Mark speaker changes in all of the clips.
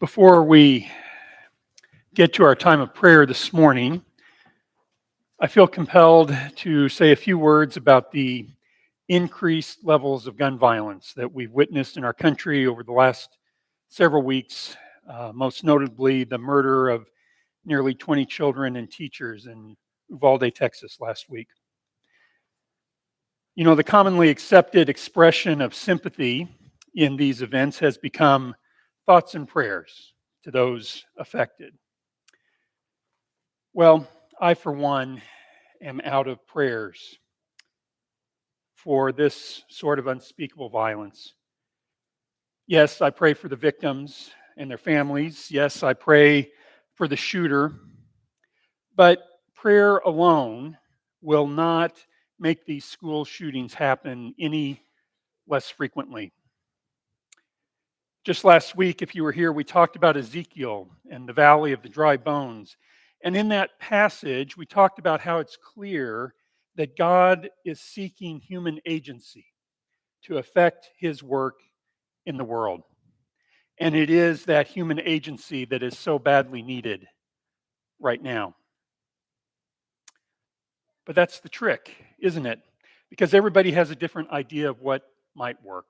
Speaker 1: Before we get to our time of prayer this morning, I feel compelled to say a few words about the increased levels of gun violence that we've witnessed in our country over the last several weeks, most notably the murder of nearly 20 children and teachers in Uvalde, Texas last week. You know, the commonly accepted expression of sympathy in these events has become thoughts and prayers to those affected. Well, I, for one, am out of prayers for this sort of unspeakable violence. Yes, I pray for the victims and their families. Yes, I pray for the shooter. But prayer alone will not make these school shootings happen any less frequently. Just last week, if you were here, we talked about Ezekiel and the valley of the dry bones. And in that passage, we talked about how it's clear that God is seeking human agency to affect his work in the world. And it is that human agency that is so badly needed right now. But that's the trick, isn't it? Because everybody has a different idea of what might work.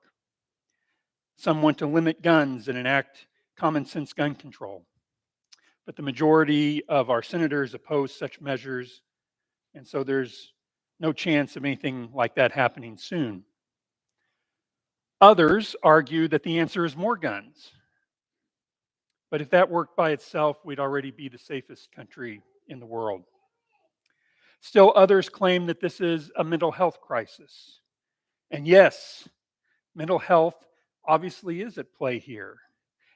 Speaker 1: Some want to limit guns and enact common sense gun control. But the majority of our senators oppose such measures, and so there's no chance of anything like that happening soon. Others argue that the answer is more guns. But if that worked by itself, we'd already be the safest country in the world. Still, others claim that this is a mental health crisis. And yes, mental health obviously is at play here.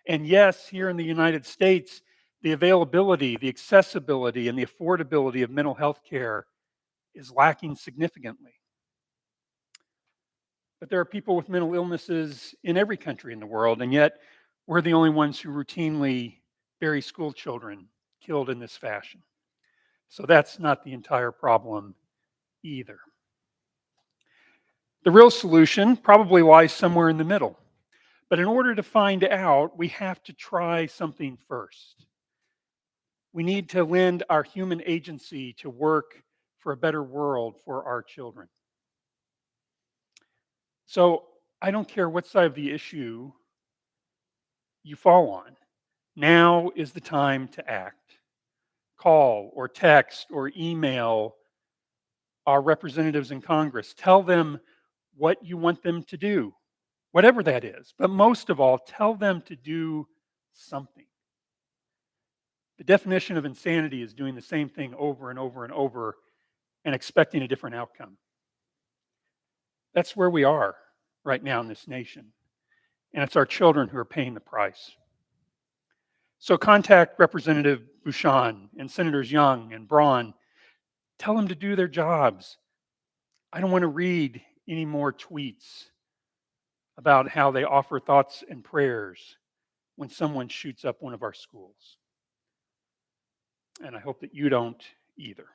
Speaker 1: And yes, here in the United States, the availability, the accessibility, and the affordability of mental health care is lacking significantly. But there are people with mental illnesses in every country in the world, and yet we're the only ones who routinely bury school children killed in this fashion. So that's not the entire problem either. The real solution probably lies somewhere in the middle. But in order to find out, we have to try something first. We need to lend our human agency to work for a better world for our children. So I don't care what side of the issue you fall on. Now is the time to act. Call or text or email our representatives in Congress. Tell them what you want them to do, whatever that is. But most of all, tell them to do something. The definition of insanity is doing the same thing over and over and over and expecting a different outcome. That's where we are right now in this nation. And it's our children who are paying the price. So contact Representative Bouchon and Senators Young and Braun. Tell them to do their jobs. I don't want to read any more tweets about how they offer thoughts and prayers when someone shoots up one of our schools. And I hope that you don't either.